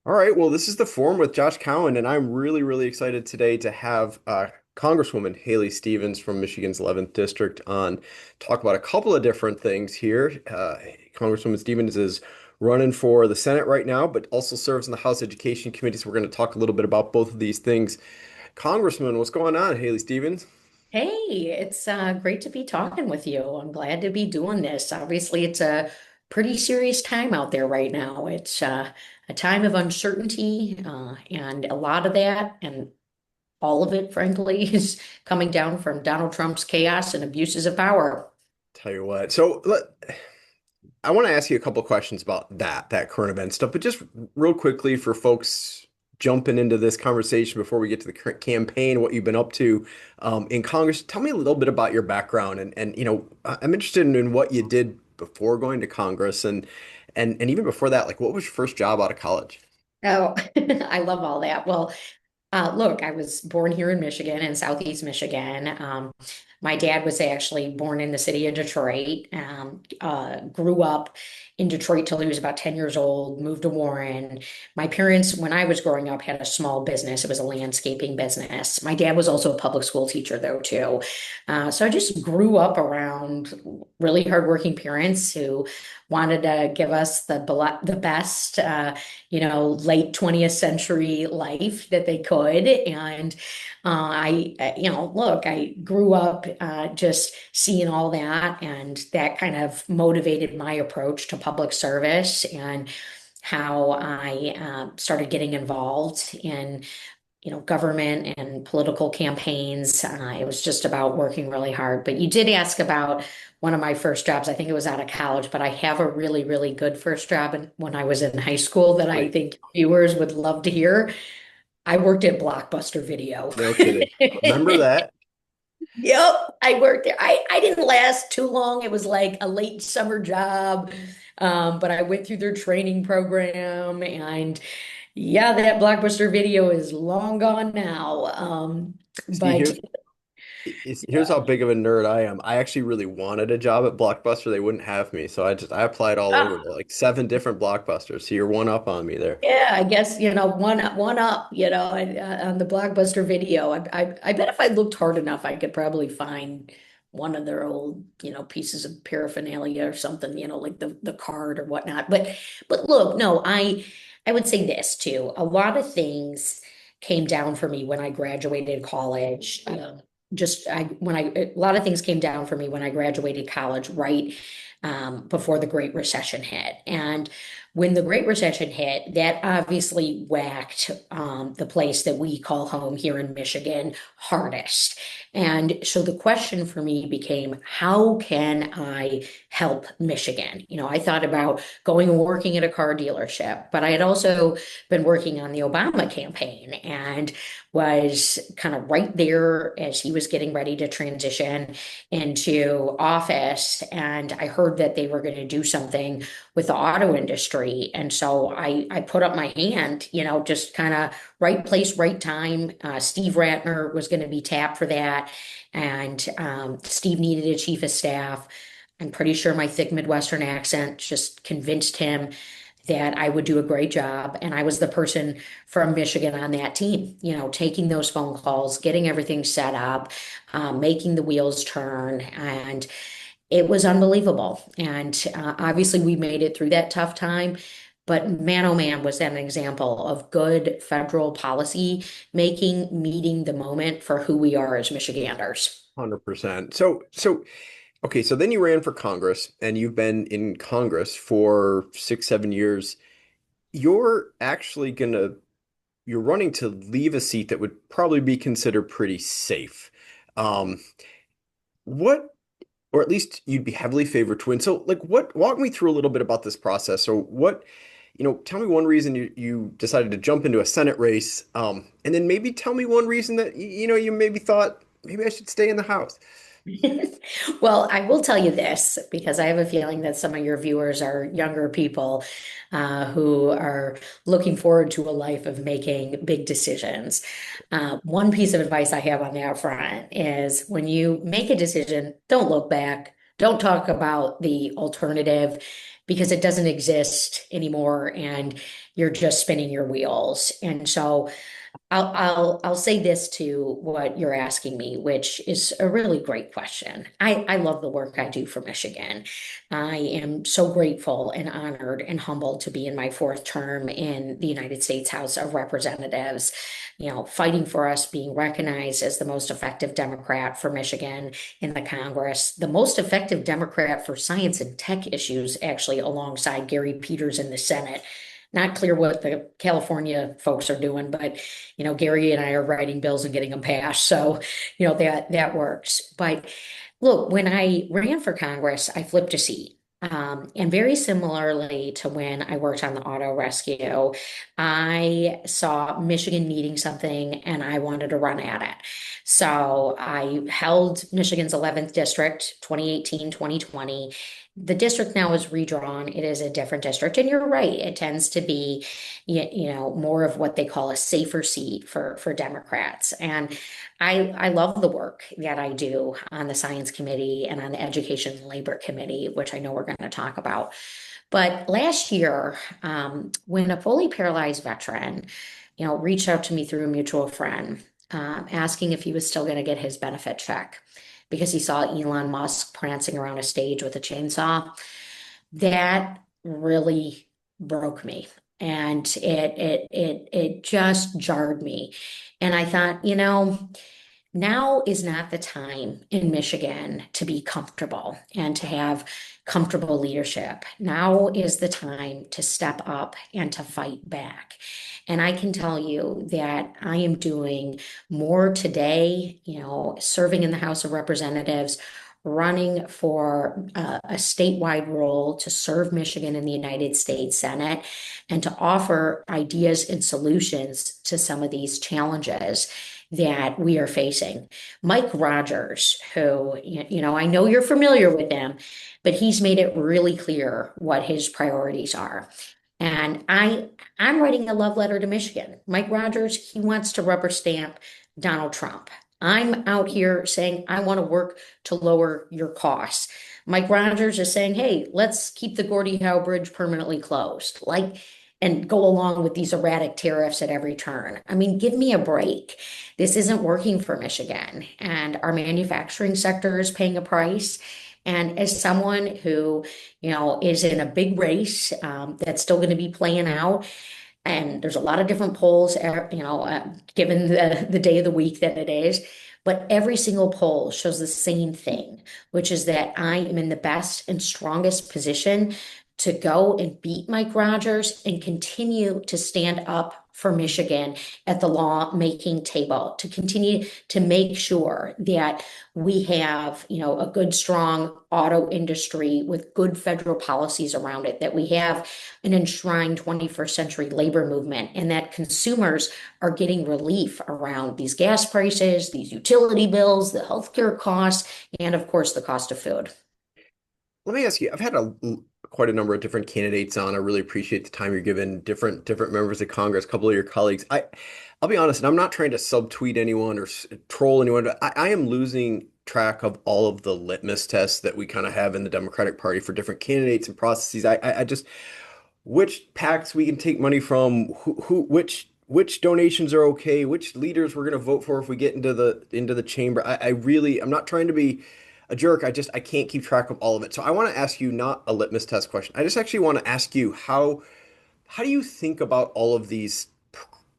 All right, well, this is the Forum with Josh Cowan, and I'm really, really excited today to have Congresswoman Haley Stevens from Michigan's 11th District on talk about a couple of different things here. Congresswoman Stevens is running for the Senate right now, but also serves in the House Education Committee, so we're going to talk a little bit about both of these things. Congressman, what's going on, Haley Stevens? Hey, it's great to be talking with you. I'm glad to be doing this. Obviously, it's a pretty serious time out there right now. It's a time of uncertainty, and a lot of that, and all of it, frankly, is coming down from Donald Trump's chaos and abuses of power. Tell you what. I want to ask you a couple questions about that current event stuff, but just real quickly for folks jumping into this conversation before we get to the current campaign, what you've been up to in Congress. Tell me a little bit about your background, and I'm interested in what you did before going to Congress, and even before that, like what was your first job out of college? Oh, I love all that. Well, look, I was born here in Michigan, in Southeast Michigan. My dad was actually born in the city of Detroit, grew up in Detroit till he was about 10 years old, moved to Warren. My parents, when I was growing up, had a small business. It was a landscaping business. My dad was also a public school teacher, though, too. So I just grew up around really hardworking parents who wanted to give us the best, late 20th century life that they could. And look, I grew up just seeing all that, and that kind of motivated my approach to public service and how I started getting involved in government and political campaigns. It was just about working really hard. But you did ask about one of my first jobs. I think it was out of college, but I have a really, really good first job when I was in high school that I Like, think viewers would love to hear. I worked at Blockbuster Video. no kidding. Remember that? Yep, I worked there. I didn't last too long. It was like a late summer job. But I went through their training program, and yeah, that Blockbuster Video is long gone now. See, But here's how big of a nerd I am. I actually really wanted a job at Blockbuster. They wouldn't have me, so I applied all over to ah, like seven different Blockbusters. So you're one up on me there. yeah, I guess, one up, on the Blockbuster Video. I bet if I looked hard enough, I could probably find one of their old, pieces of paraphernalia or something, like the card or whatnot. But look, no, I would say this too. A lot of things came down for me when I graduated college. A lot of things came down for me when I graduated college, right, before the Great Recession hit. And when the Great Recession hit, that obviously whacked the place that we call home here in Michigan hardest. And so the question for me became, how can I help Michigan? I thought about going and working at a car dealership, but I had also been working on the Obama campaign and was kind of right there as he was getting ready to transition into office. And I heard that they were going to do something with the auto industry. And so I put up my hand, just kind of right place, right time. Steve Ratner was going to be tapped for that. And Steve needed a chief of staff. I'm pretty sure my thick Midwestern accent just convinced him that I would do a great job. And I was the person from Michigan on that team, taking those phone calls, getting everything set up, making the wheels turn. And it was unbelievable. And obviously, we made it through that tough time. But man, oh man, was that an example of good federal policy making, meeting the moment for who we are as Michiganders. 100%. Okay, so then you ran for Congress and you've been in Congress for 6, 7 years. You're actually you're running to leave a seat that would probably be considered pretty safe. Um, what or at least you'd be heavily favored to win. So, like, walk me through a little bit about this process. So, tell me one reason you decided to jump into a Senate race, and then maybe tell me one reason that, you maybe thought maybe I should stay in the House. Well, I will tell you this because I have a feeling that some of your viewers are younger people who are looking forward to a life of making big decisions. One piece of advice I have on that front is when you make a decision, don't look back. Don't talk about the alternative. because it doesn't exist anymore and you're just spinning your wheels. And so I'll say this to what you're asking me, which is a really great question. I love the work I do for Michigan. I am so grateful and honored and humbled to be in my fourth term in the United States House of Representatives, fighting for us, being recognized as the most effective Democrat for Michigan in the Congress, the most effective Democrat for science and tech issues, actually, alongside Gary Peters in the Senate. Not clear what the California folks are doing, but Gary and I are writing bills and getting them passed. So, that works. But look, when I ran for Congress, I flipped a seat. And very similarly to when I worked on the auto rescue, I saw Michigan needing something and I wanted to run at it. So I held Michigan's 11th district, 2018, 2020. The district now is redrawn. It is a different district. And you're right, it tends to be, more of what they call a safer seat for Democrats. And I love the work that I do on the Science Committee and on the Education and Labor Committee, which I know we're going to talk about. But last year, when a fully paralyzed veteran, reached out to me through a mutual friend, asking if he was still going to get his benefit check because he saw Elon Musk prancing around a stage with a chainsaw, that really broke me. And it just jarred me. And I thought, now is not the time in Michigan to be comfortable and to have comfortable leadership. Now is the time to step up and to fight back. And I can tell you that I am doing more today, serving in the House of Representatives, running for a statewide role to serve Michigan in the United States Senate and to offer ideas and solutions to some of these challenges that we are facing. Mike Rogers, who, I know you're familiar with him, but he's made it really clear what his priorities are. And I'm writing a love letter to Michigan. Mike Rogers, he wants to rubber stamp Donald Trump. I'm out here saying I want to work to lower your costs. Mike Rogers is saying, hey, let's keep the Gordie Howe Bridge permanently closed. And go along with these erratic tariffs at every turn. I mean, give me a break. This isn't working for Michigan, and our manufacturing sector is paying a price. And as someone who, is in a big race that's still going to be playing out, and there's a lot of different polls, given the day of the week that it is. But every single poll shows the same thing, which is that I am in the best and strongest position to go and beat Mike Rogers and continue to stand up for Michigan at the lawmaking table, to continue to make sure that we have, a good, strong auto industry with good federal policies around it, that we have an enshrined 21st century labor movement, and that consumers are getting relief around these gas prices, these utility bills, the healthcare costs, and of course, the cost of food. Let me ask you, I've had quite a number of different candidates on. I really appreciate the time you're giving different members of Congress, a couple of your colleagues. I'll be honest, and I'm not trying to subtweet anyone or troll anyone, but I am losing track of all of the litmus tests that we kind of have in the Democratic Party for different candidates and processes. I just which PACs we can take money from, which donations are okay, which leaders we're going to vote for if we get into the chamber. I'm not trying to be a jerk. I can't keep track of all of it. So I want to ask you not a litmus test question. I just actually want to ask you how do you think about all of these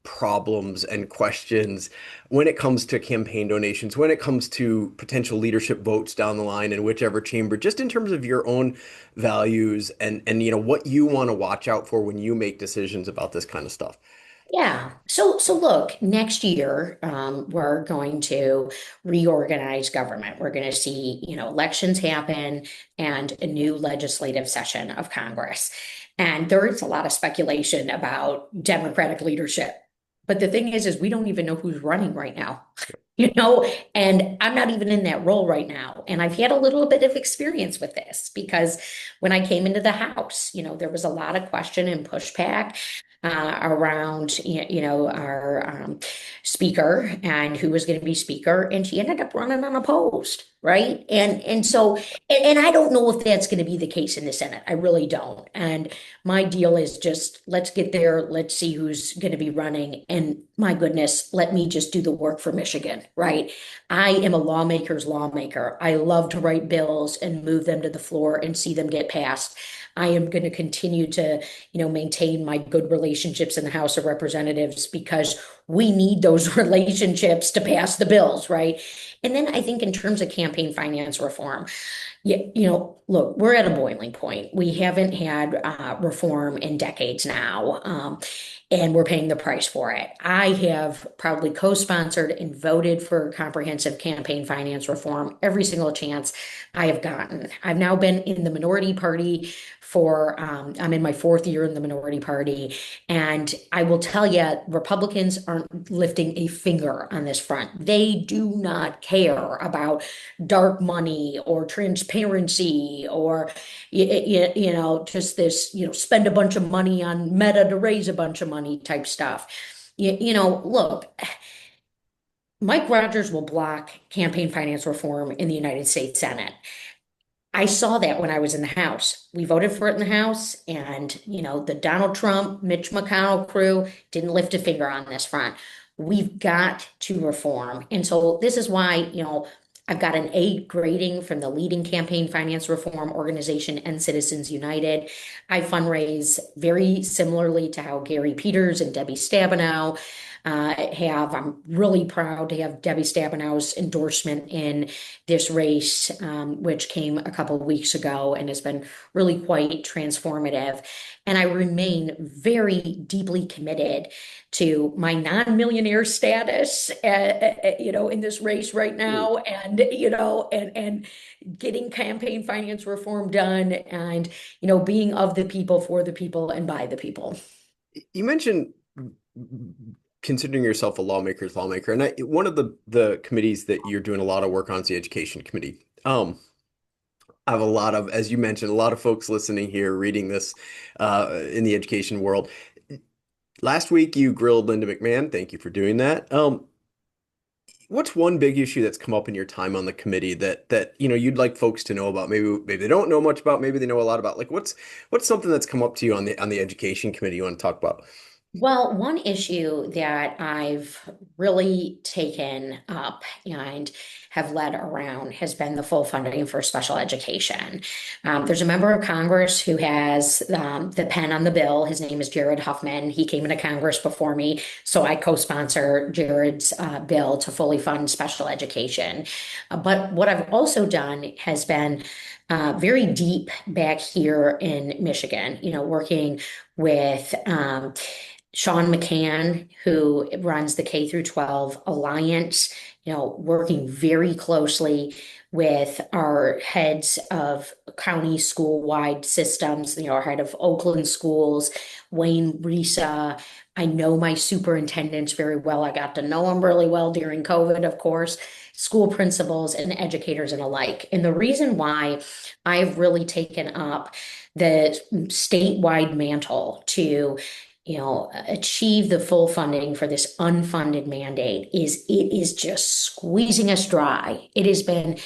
problems and questions when it comes to campaign donations, when it comes to potential leadership votes down the line in whichever chamber, just in terms of your own values and what you want to watch out for when you make decisions about this kind of stuff? Yeah. So look, next year, we're going to reorganize government. We're going to see, elections happen and a new legislative session of Congress. And there is a lot of speculation about Democratic leadership. But the thing is we don't even know who's running right now, and I'm not even in that role right now. And I've had a little bit of experience with this because when I came into the House, there was a lot of question and pushback around, our speaker and who was going to be speaker, and she ended up running unopposed, right? And so, and I don't know if that's going to be the case in the Senate. I really don't. And my deal is just let's get there, let's see who's going to be running, and my goodness, let me just do the work for Michigan, right? I am a lawmaker's lawmaker. I love to write bills and move them to the floor and see them get passed. I am going to continue to, maintain my good relationships in the House of Representatives because we need those relationships to pass the bills, right? And then I think in terms of campaign finance reform, yeah, look, we're at a boiling point. We haven't had reform in decades now, and we're paying the price for it. I have probably co-sponsored and voted for comprehensive campaign finance reform every single chance I have gotten. I've now been in the minority party I'm in my fourth year in the minority party, and I will tell you, Republicans aren't lifting a finger on this front. They do not care about dark money or transparency or just this spend a bunch of money on Meta to raise a bunch of money type stuff. Look, Mike Rogers will block campaign finance reform in the United States Senate. I saw that when I was in the House. We voted for it in the House, and the Donald Trump, Mitch McConnell crew didn't lift a finger on this front. We've got to reform. And so this is why, I've got an A grading from the leading campaign finance reform organization and Citizens United. I fundraise very similarly to how Gary Peters and Debbie Stabenow have. I'm really proud to have Debbie Stabenow's endorsement in this race, which came a couple of weeks ago and has been really quite transformative. And I remain very deeply committed to my non-millionaire status, in this race right now, and and getting campaign finance reform done, and being of the people, for the people, and by the people. You mentioned considering yourself a lawmaker, and one of the committees that you're doing a lot of work on is the Education Committee. I have a lot of, as you mentioned, a lot of folks listening here, reading this in the education world. Last week, you grilled Linda McMahon. Thank you for doing that. What's one big issue that's come up in your time on the committee that you'd like folks to know about? Maybe they don't know much about, maybe they know a lot about. Like what's something that's come up to you on the education committee you want to talk about? Well, one issue that I've really taken up and have led around has been the full funding for special education. There's a member of Congress who has the pen on the bill. His name is Jared Huffman. He came into Congress before me, so I co-sponsor Jared's bill to fully fund special education. But what I've also done has been very deep back here in Michigan, working with Sean McCann, who runs the K through 12 Alliance, working very closely with our heads of county school-wide systems, our head of Oakland schools, Wayne Risa. I know my superintendents very well. I got to know them really well during COVID, of course, school principals and educators and alike. And the reason why I've really taken up the statewide mantle to achieve the full funding for this unfunded mandate it is just squeezing us dry. It has been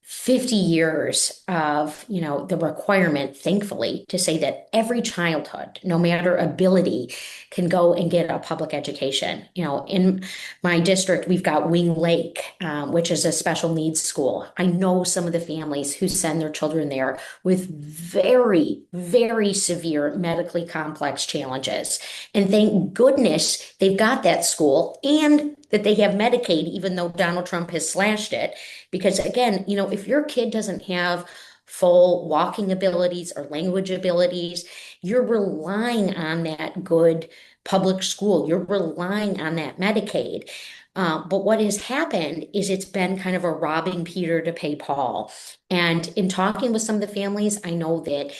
50 years of, the requirement, thankfully, to say that every childhood, no matter ability, can go and get a public education. In my district, we've got Wing Lake, which is a special needs school. I know some of the families who send their children there with very, very severe medically complex challenges. And thank goodness they've got that school and that they have Medicaid, even though Donald Trump has slashed it. Because again, if your kid doesn't have full walking abilities or language abilities, you're relying on that good public school. You're relying on that Medicaid. But what has happened is it's been kind of a robbing Peter to pay Paul. And in talking with some of the families, I know that,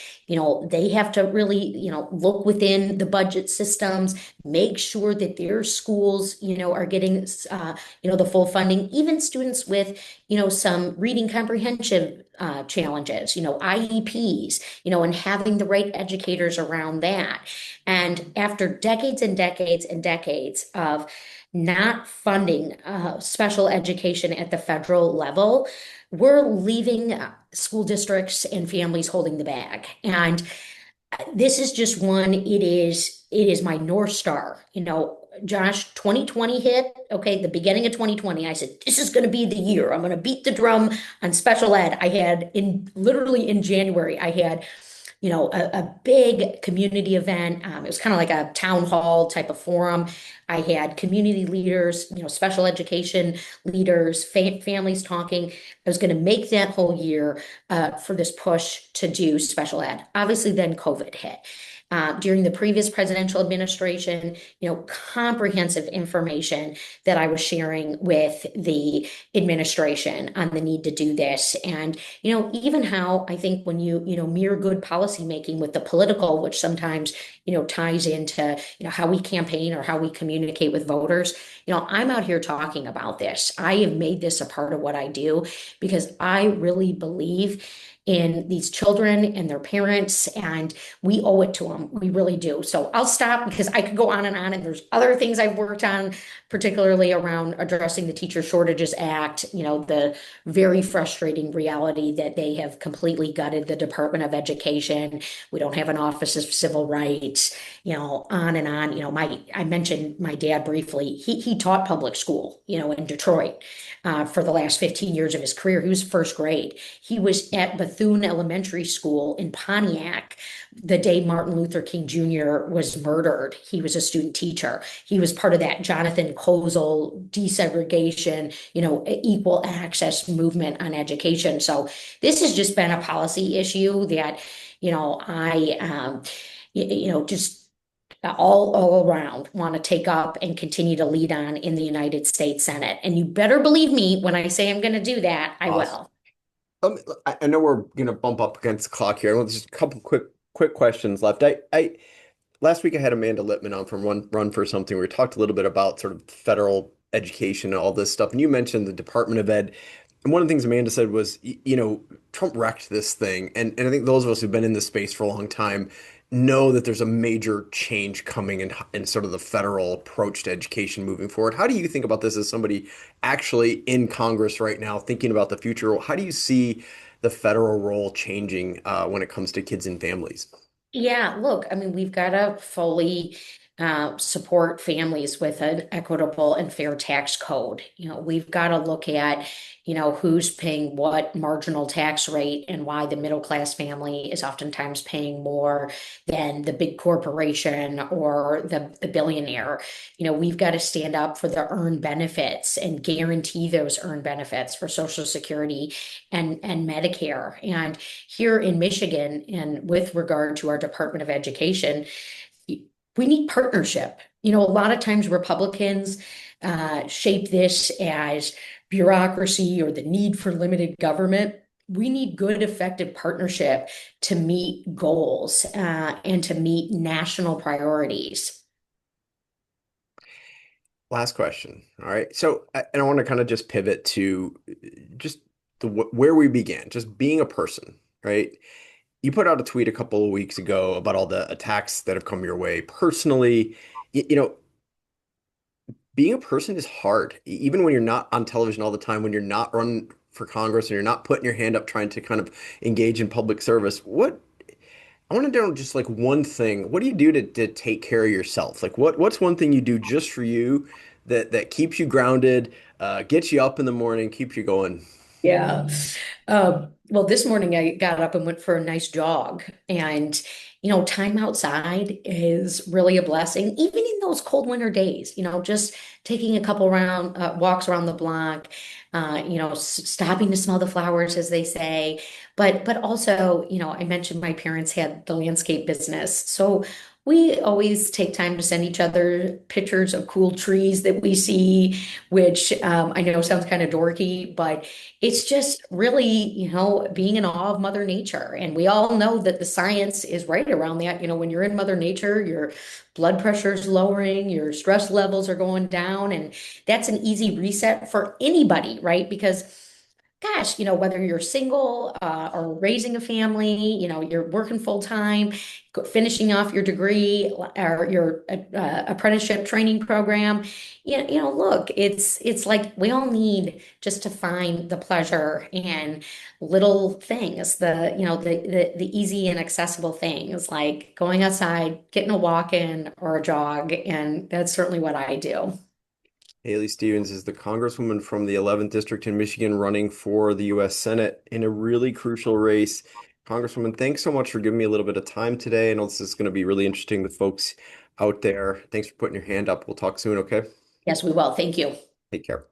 they have to really, look within the budget systems, make sure that their schools, are getting, the full funding. Even students with, some reading comprehension challenges, IEPs, and having the right educators around that. And after decades and decades and decades of not funding special education at the federal level, we're leaving school districts and families holding the bag. And this is just one, it is my North Star. Josh, 2020 hit, okay, the beginning of 2020. I said, this is going to be the year. I'm going to beat the drum on special ed. I had literally in January, I had a big community event. It was kind of like a town hall type of forum. I had community leaders, special education leaders, families talking. I was going to make that whole year for this push to do special ed. Obviously, then COVID hit. During the previous presidential administration, comprehensive information that I was sharing with the administration on the need to do this. And, even how I think when you mirror good policy making with the political, which sometimes, ties into, how we campaign or how we communicate with voters, I'm out here talking about this. I have made this a part of what I do because I really believe in these children and their parents, and we owe it to them. We really do. So I'll stop because I could go on, and there's other things I've worked on, particularly around addressing the Teacher Shortages Act, the very frustrating reality that they have completely gutted the Department of Education. We don't have an Office of Civil Rights, on and on. I mentioned my dad briefly. He taught public school, in Detroit. For the last 15 years of his career. He was first grade. He was at Bethune Elementary School in Pontiac the day Martin Luther King Jr. was murdered. He was a student teacher. He was part of that Jonathan Kozol desegregation, equal access movement on education. So this has just been a policy issue that, I, just all around want to take up and continue to lead on in the United States Senate. And you better believe me when I say I'm going to do that, I Awesome. will. I know we're gonna bump up against the clock here. Well, just a couple quick questions left. I last week I had Amanda Littman on from Run for Something. We talked a little bit about sort of federal education and all this stuff, and you mentioned the Department of Ed. And one of the things Amanda said was, Trump wrecked this thing, and I think those of us who've been in this space for a long time know that there's a major change coming in sort of the federal approach to education moving forward. How do you think about this as somebody actually in Congress right now, thinking about the future? How do you see the federal role changing when it comes to kids and families? Yeah, look, I mean, we've got to fully support families with an equitable and fair tax code. We've got to look at, who's paying what marginal tax rate and why the middle class family is oftentimes paying more than the big corporation or the billionaire. We've got to stand up for the earned benefits and guarantee those earned benefits for Social Security and Medicare. And here in Michigan, and with regard to our Department of Education, we need partnership. A lot of times Republicans shape this as bureaucracy or the need for limited government. We need good, effective partnership to meet goals and to meet national priorities. Last question. All right. So, and I want to kind of just pivot to just where we began, just being a person, right? You put out a tweet a couple of weeks ago about all the attacks that have come your way personally. Being a person is hard, even when you're not on television all the time, when you're not running for Congress and you're not putting your hand up trying to kind of engage in public service. I want to know just like one thing. What do you do to take care of yourself? Like what's one thing you do just for you that keeps you grounded, gets you up in the morning, keeps you going? Yeah. Well, this morning I got up and went for a nice jog. And, time outside is really a blessing, even in those cold winter days, just taking a couple round walks around the block, stopping to smell the flowers, as they say. but also, I mentioned my parents had the landscape business. So we always take time to send each other pictures of cool trees that we see, which I know sounds kind of dorky, but it's just really, being in awe of Mother Nature. And we all know that the science is right around that. When you're in Mother Nature, your blood pressure is lowering, your stress levels are going down, and that's an easy reset for anybody, right? Because gosh, whether you're single or raising a family, you're working full time, finishing off your degree or your apprenticeship training program, look, it's like we all need just to find the pleasure in little things, the easy and accessible things like going outside, getting a walk in or a jog, and that's certainly what I do. Haley Stevens is the Congresswoman from the 11th District in Michigan running for the U.S. Senate in a really crucial race. Congresswoman, thanks so much for giving me a little bit of time today. I know this is going to be really interesting to folks out there. Thanks for putting your hand up. We'll talk soon, okay? Yes, we will. Thank you. Take care.